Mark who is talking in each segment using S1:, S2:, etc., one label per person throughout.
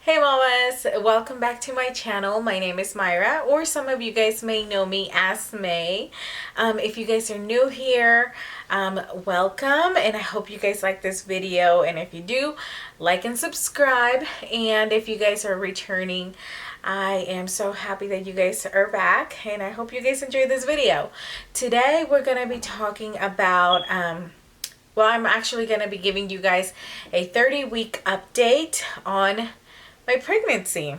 S1: Hey mamas, welcome back to my channel. My name is Myra, or some of you guys may know me as May. If you guys are new here, welcome, and I hope you guys like this video, and if you do, like and subscribe. And if you guys are returning, I am so happy that you guys are back, and I hope you guys enjoyed this video. Today we're going to be talking about well, I'm actually going to be giving you guys a 30-week update on my pregnancy.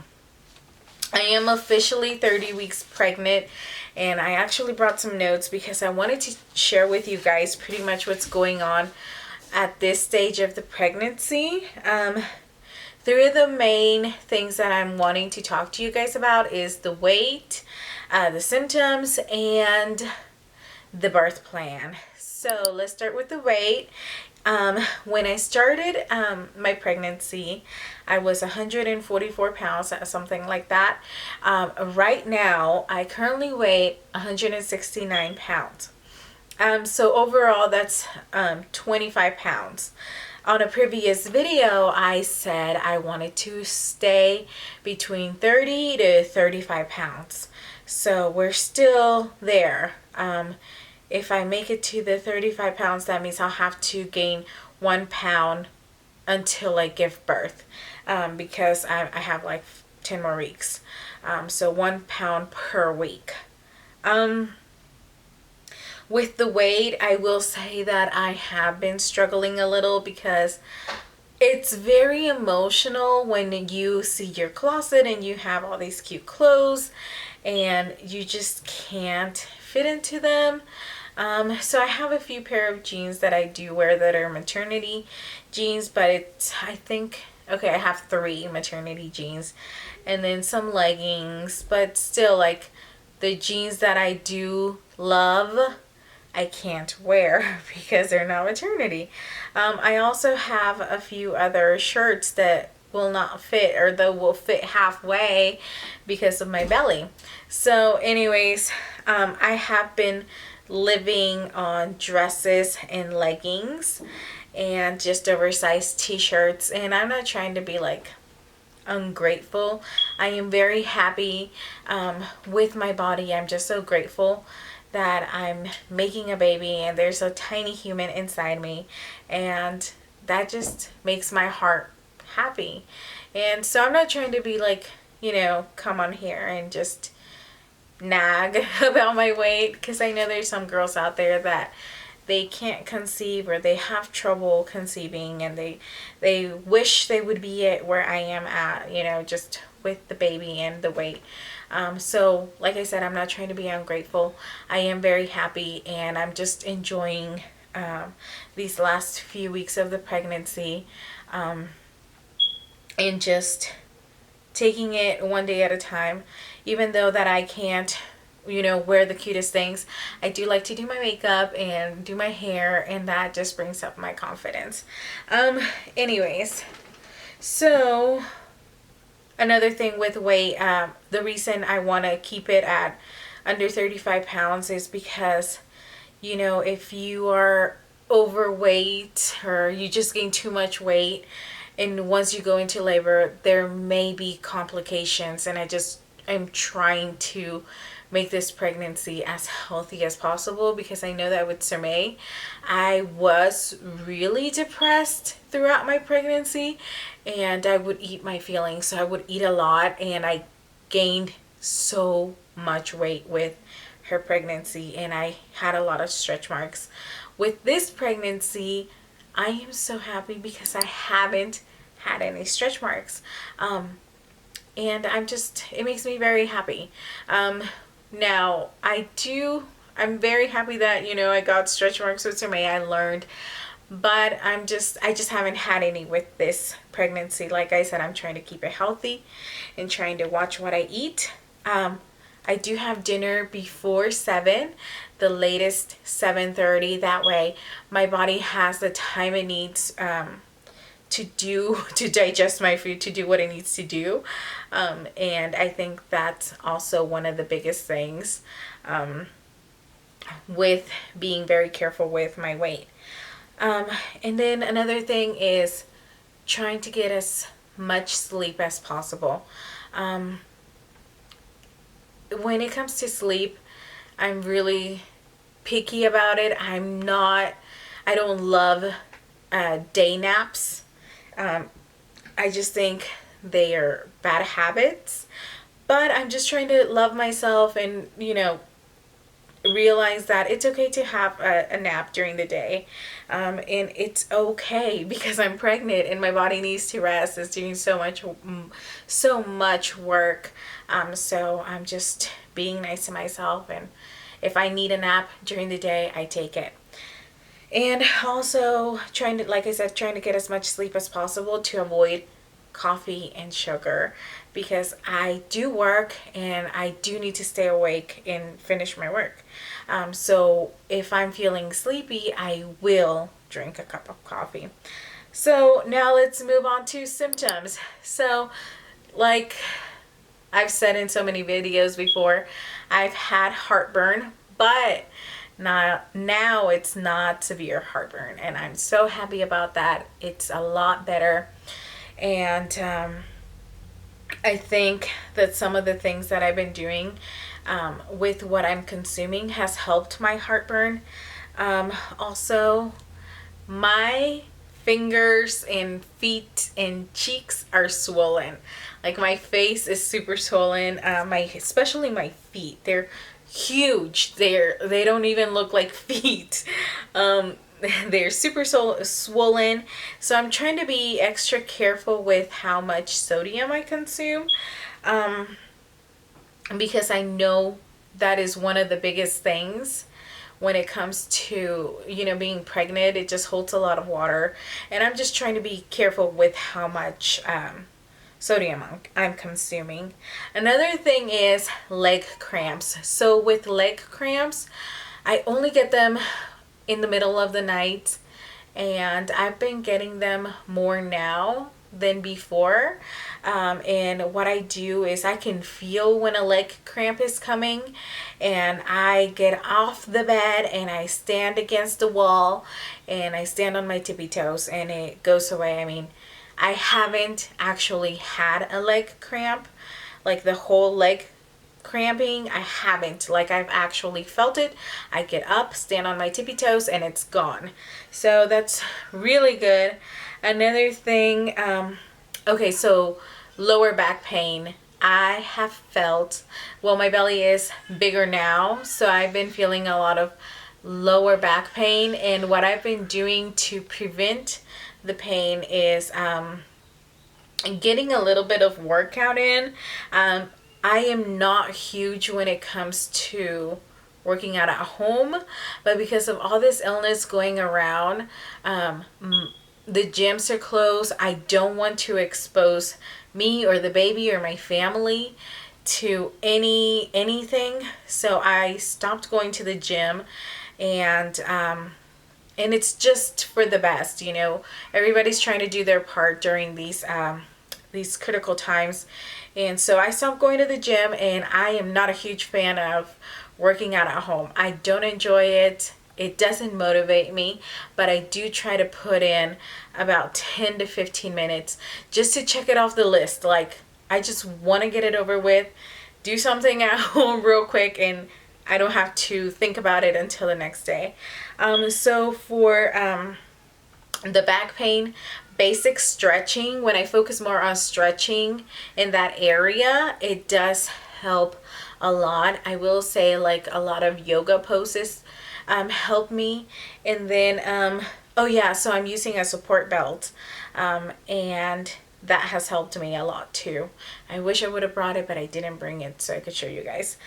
S1: I am officially 30 weeks pregnant, and I actually brought some notes because I wanted to share with you guys pretty much what's going on at this stage of the pregnancy. Three of the main things that I'm wanting to talk to you guys about is the weight, the symptoms, and the birth plan. So let's start with the weight. When I started my pregnancy, I was 144 pounds, something like that. Right now, I currently weigh 169 pounds. So overall, that's 25 pounds. On a previous video, I said I wanted to stay between 30 to 35 pounds. So we're still there. If I make it to the 35 pounds, that means I'll have to gain 1 pound until I give birth, because I have like 10 more weeks. So 1 pound per week. With the weight, I will say that I have been struggling a little because it's very emotional when you see your closet and you have all these cute clothes and you just can't fit into them. So I have a few pair of jeans that I do wear that are maternity jeans, but I have 3 maternity jeans and then some leggings, but still, like, the jeans that I do love, I can't wear because they're not maternity. I also have a few other shirts that will not fit, or that will fit halfway because of my belly. So anyways, I have been living on dresses and leggings and just oversized t-shirts, and I'm not trying to be like ungrateful. I am very happy with my body. I'm just so grateful that I'm making a baby and there's a tiny human inside me, and that just makes my heart happy. And so I'm not trying to be like, come on here and just nag about my weight, because I know there's some girls out there that they can't conceive or they have trouble conceiving, and they wish they would be at where I am at, just with the baby and the weight. So like I said, I'm not trying to be ungrateful. I am very happy, and I'm just enjoying these last few weeks of the pregnancy, and just taking it one day at a time. Even though that I can't, wear the cutest things, I do like to do my makeup and do my hair, and that just brings up my confidence. Anyways, so another thing with weight, the reason I want to keep it at under 35 pounds is because, if you are overweight or you just gain too much weight, and once you go into labor, there may be complications, and I'm trying to make this pregnancy as healthy as possible, because I know that with Sermay, I was really depressed throughout my pregnancy, and I would eat my feelings. So I would eat a lot, and I gained so much weight with her pregnancy, and I had a lot of stretch marks. With this pregnancy, I am so happy because I haven't had any stretch marks. And it makes me very happy. Now, I'm very happy that, I got stretch marks with Sermay. I learned, but I just haven't had any with this pregnancy. Like I said, I'm trying to keep it healthy and trying to watch what I eat. I do have dinner before 7, the latest 7:30. That way my body has the time it needs to digest my food, to do what it needs to do. And I think that's also one of the biggest things with being very careful with my weight. And then another thing is trying to get as much sleep as possible. Um, when it comes to sleep, I'm really picky about it. I don't love day naps. Um, I just think they are bad habits. But I'm just trying to love myself and, realize that it's okay to have a nap during the day. And it's okay because I'm pregnant and my body needs to rest. It's doing so much work. So I'm just being nice to myself. And if I need a nap during the day, I take it. And also trying to, like I said, trying to get as much sleep as possible to avoid coffee and sugar, because I do work and I do need to stay awake and finish my work. So if I'm feeling sleepy, I will drink a cup of coffee. So now let's move on to symptoms. So, like I've said in so many videos before, I've had heartburn, but now it's not severe heartburn, and I'm so happy about that. It's a lot better. And I think that some of the things that I've been doing with what I'm consuming has helped my heartburn. Also, my fingers and feet and cheeks are swollen. Like my face is super swollen. Especially my feet. They're huge. They don't even look like feet. They're super swollen. So I'm trying to be extra careful with how much sodium I consume. Because I know that is one of the biggest things when it comes to, being pregnant. It just holds a lot of water. And I'm just trying to be careful with how much sodium I'm consuming. Another thing is leg cramps. So with leg cramps, I only get them in the middle of the night, and I've been getting them more now than before. And what I do is I can feel when a leg cramp is coming, and I get off the bed and I stand against the wall and I stand on my tippy toes and it goes away. I mean, I haven't actually had a leg cramp, like the whole leg cramping. I haven't. Like, I've actually felt it. I get up, stand on my tippy toes, and it's gone. So that's really good. Another thing, okay, so lower back pain. I have felt, well, my belly is bigger now, so I've been feeling a lot of lower back pain. And what I've been doing to prevent the pain is getting a little bit of workout in. I am not huge when it comes to working out at home, but because of all this illness going around, the gyms are closed. I don't want to expose me or the baby or my family to anything, so I stopped going to the gym. And it's just for the best. Everybody's trying to do their part during these critical times. And so I stopped going to the gym, and I am not a huge fan of working out at home. I don't enjoy it. It doesn't motivate me, but I do try to put in about 10 to 15 minutes just to check it off the list. Like, I just want to get it over with, do something at home real quick, and I don't have to think about it until the next day. So for the back pain, basic stretching, when I focus more on stretching in that area, it does help a lot. I will say, like, a lot of yoga poses help me. And then oh yeah, so I'm using a support belt, and that has helped me a lot too. I wish I would have brought it, but I didn't bring it so I could show you guys.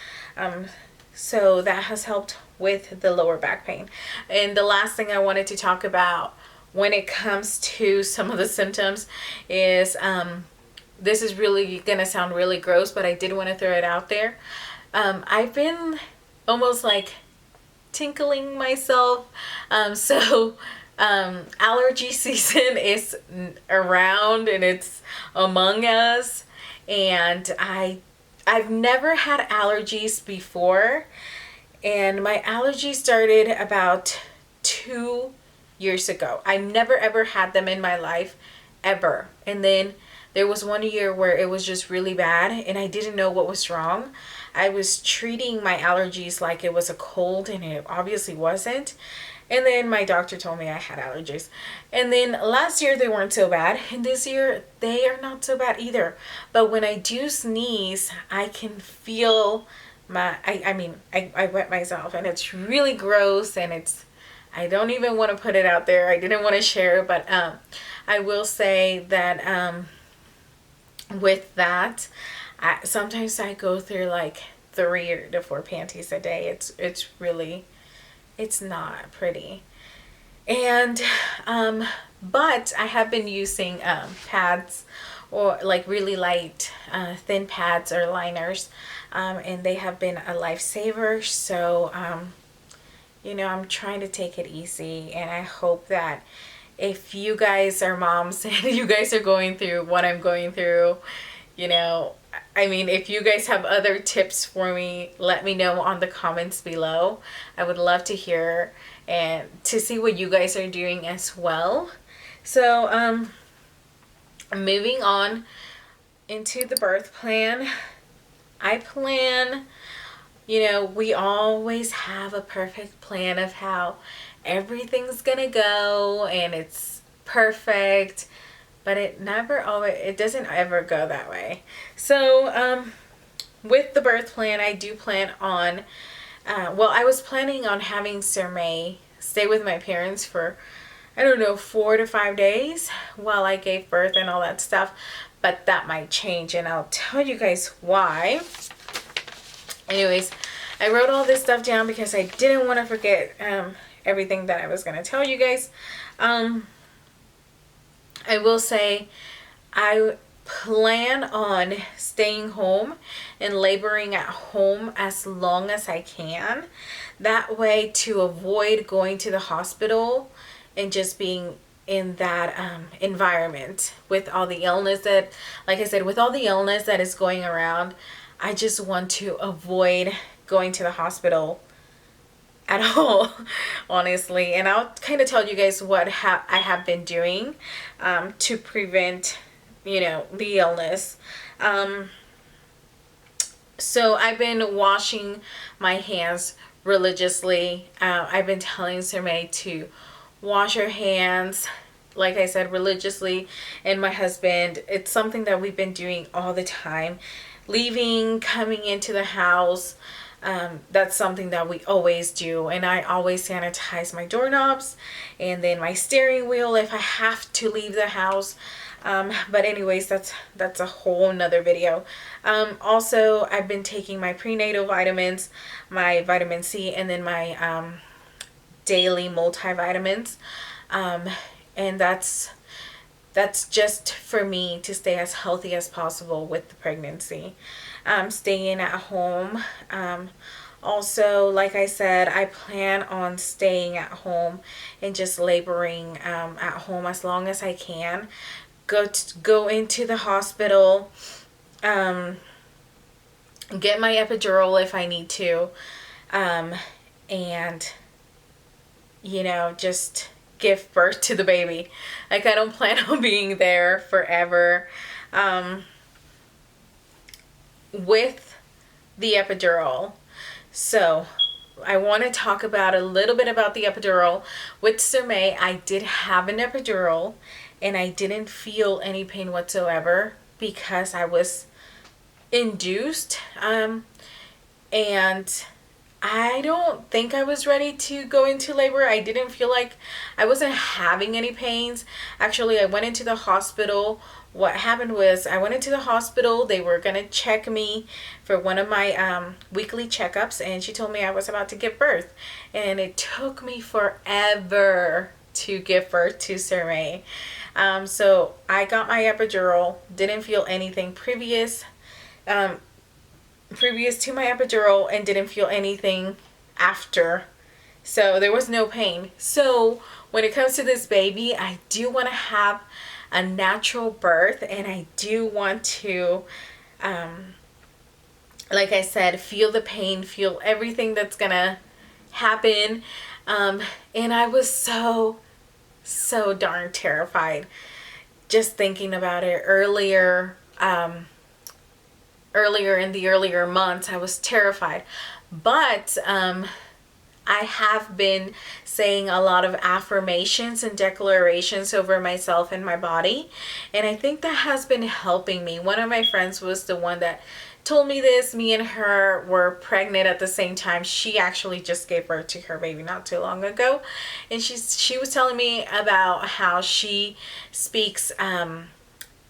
S1: So that has helped with the lower back pain. And the last thing I wanted to talk about when it comes to some of the symptoms is, this is really going to sound really gross, but I did want to throw it out there. I've been almost like tickling myself. Allergy season is around and it's among us. And I've never had allergies before. And my allergies started about 2 years ago. I've never ever had them in my life, ever. And then There was one year where it was just really bad and I didn't know what was wrong. I was treating my allergies like it was a cold and it obviously wasn't. And then my doctor told me I had allergies. And then last year they weren't so bad. And this year they are not so bad either. But when I do sneeze, I can feel I wet myself and it's really gross and I don't even want to put it out there. I didn't want to share it, but I will say that with that, sometimes I go through like 3 to 4 panties a day. It's not pretty. And but I have been using pads, or like really light thin pads or liners, and they have been a lifesaver. So I'm trying to take it easy, and I hope that if you guys are moms and you guys are going through what I'm going through, if you guys have other tips for me, let me know on the comments below. I would love to hear and to see what you guys are doing as well. So, moving on into the birth plan. I plan, we always have a perfect plan of how everything's gonna go and it's perfect, but it doesn't ever go that way. So with the birth plan, I do plan on I was planning on having Sir May stay with my parents for 4 to 5 days while I gave birth and all that stuff, but that might change and I'll tell you guys why. Anyways, I wrote all this stuff down because I didn't want to forget everything that I was going to tell you guys. I will say I plan on staying home and laboring at home as long as I can. That way, to avoid going to the hospital and just being in that environment with all the illness that, like I said, with all the illness that is going around, I just want to avoid going to the hospital at all, honestly. And I'll kind of tell you guys what I have been doing to prevent, the illness. So I've been washing my hands religiously. I've been telling Sir May to wash her hands, like I said, religiously. And my husband, it's something that we've been doing all the time. Leaving, coming into the house, that's something that we always do. And I always sanitize my doorknobs and then my steering wheel if I have to leave the house. But anyways, that's a whole nother video. Also, I've been taking my prenatal vitamins, my vitamin C, and then my daily multivitamins. And that's just for me to stay as healthy as possible with the pregnancy. Staying at home. Also, like I said, I plan on staying at home and just laboring at home as long as I can. Go into the hospital, get my epidural if I need to, and just give birth to the baby. Like, I don't plan on being there forever. With the epidural, so I want to talk about a little bit about the epidural. With Sir May, I did have an epidural and I didn't feel any pain whatsoever because I was induced, and I don't think I was ready to go into labor. I didn't feel like I wasn't having any pains. Actually, I went into the hospital. What happened was I went into the hospital. They were going to check me for one of my weekly checkups, and she told me I was about to give birth. And it took me forever to give birth to Sir May. So I got my epidural, didn't feel anything previous to my epidural, and didn't feel anything after. So there was no pain. So when it comes to this baby, I do want to have a natural birth, and I do want to, like I said, feel the pain, feel everything that's gonna happen. And I was so darn terrified. just thinking about it earlier, in the earlier months, I was terrified. But I have been saying a lot of affirmations and declarations over myself and my body. And I think that has been helping me. One of my friends was the one that told me this. Me and her were pregnant at the same time. She actually just gave birth to her baby not too long ago. And she was telling me about how she speaks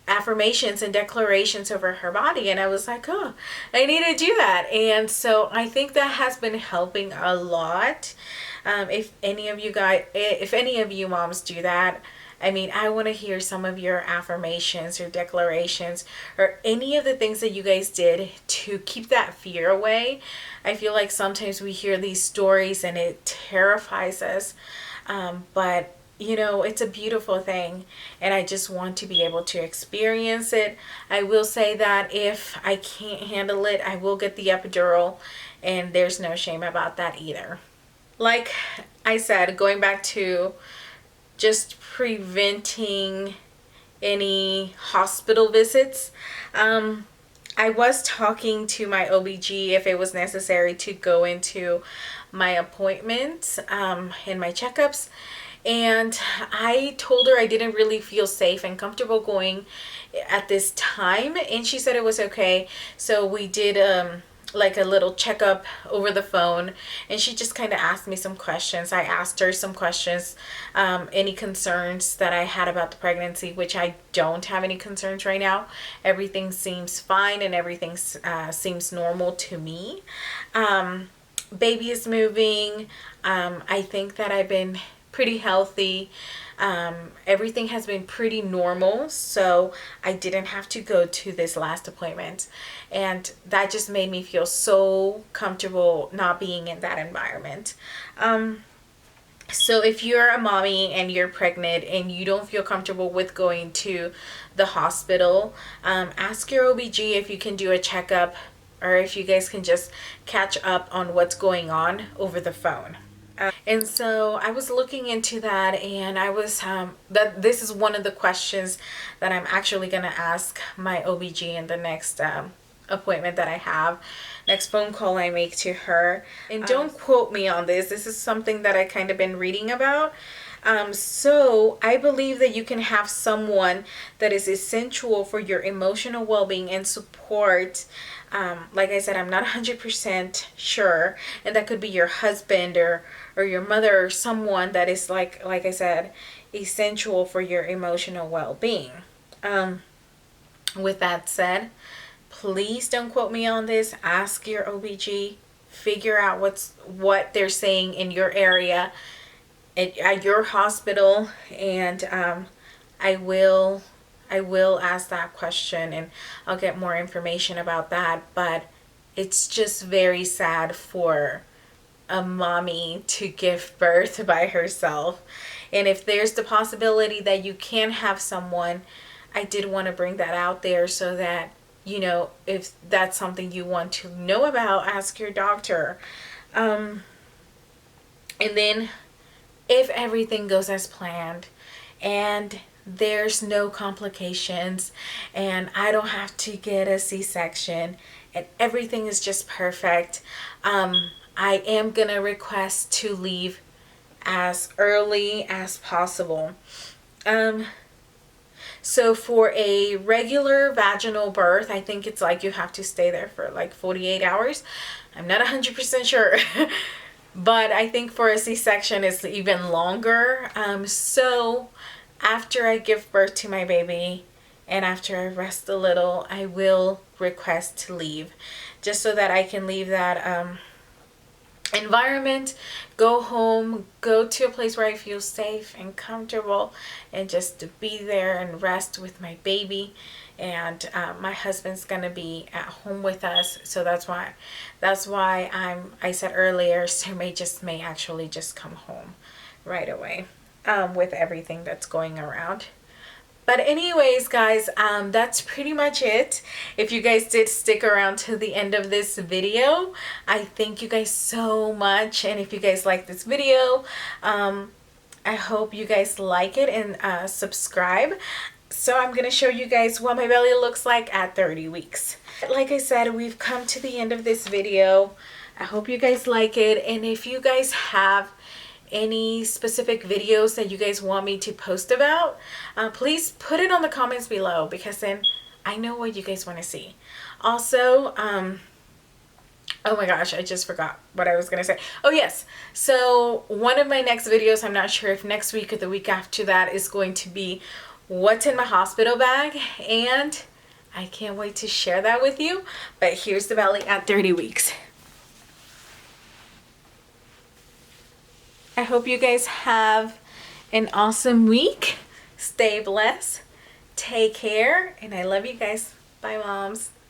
S1: affirmations and declarations over her body, and I was like, oh, I need to do that. And so I think that has been helping a lot. If any of you moms do that, I mean, I want to hear some of your affirmations or declarations or any of the things that you guys did to keep that fear away. I feel like sometimes we hear these stories and it terrifies us, but it's a beautiful thing, and I just want to be able to experience it. I will say that if I can't handle it, I will get the epidural, and there's no shame about that either. Like I said, going back to just preventing any hospital visits, I was talking to my OBG if it was necessary to go into my appointments and my checkups. And I told her I didn't really feel safe and comfortable going at this time. And she said it was okay. So we did like a little checkup over the phone. And she just kind of asked me some questions. I asked her some questions, any concerns that I had about the pregnancy, which I don't have any concerns right now. Everything seems fine and everything seems normal to me. Baby is moving. I think that I've been pretty healthy. Everything has been pretty normal, so I didn't have to go to this last appointment, and that just made me feel so comfortable not being in that environment. So if you're a mommy and you're pregnant and you don't feel comfortable with going to the hospital, ask your OBG if you can do a checkup, or if you guys can just catch up on what's going on over the phone. And so I was looking into that, and I was that this is one of the questions that I'm actually going to ask my OBG in the next appointment that I have, next phone call I make to her. And don't quote me on this. This is something that I kind of been reading about. So I believe that you can have someone that is essential for your emotional well-being and support. Like I said, I'm not 100% sure, and that could be your husband or your mother, or someone that is like I said, essential for your emotional well-being. With that said, please don't quote me on this. Ask your OBG, figure out what they're saying in your area, at your hospital, and I will ask that question, and I'll get more information about that. But it's just very sad for a mommy to give birth by herself. And if there's the possibility that you can have someone, I did want to bring that out there so that, if that's something you want to know about, ask your doctor. And then if everything goes as planned and there's no complications and I don't have to get a C-section and everything is just perfect, I am going to request to leave as early as possible. So for a regular vaginal birth, I think it's like you have to stay there for like 48 hours. I'm not 100% sure. But I think for a C-section it's even longer. So after I give birth to my baby and after I rest a little, I will request to leave, just so that I can leave that environment, go home, go to a place where I feel safe and comfortable, and just to be there and rest with my baby. And my husband's gonna be at home with us, so that's why I said earlier, Sir may actually just come home right away with everything that's going around. But anyways, guys, that's pretty much it. If you guys did stick around to the end of this video, I thank you guys so much. And if you guys like this video, I hope you guys like it and subscribe. So I'm going to show you guys what my belly looks like at 30 weeks. Like I said, we've come to the end of this video. I hope you guys like it. And if you guys have any specific videos that you guys want me to post about, please put it on the comments below, because then I know what you guys want to see. Also, oh my gosh, I just forgot what I was going to say. Oh yes, so one of my next videos, I'm not sure if next week or the week after that, is going to be what's in my hospital bag, and I can't wait to share that with you. But here's the belly at 30 weeks. I hope you guys have an awesome week. Stay blessed. Take care. And I love you guys. Bye, moms.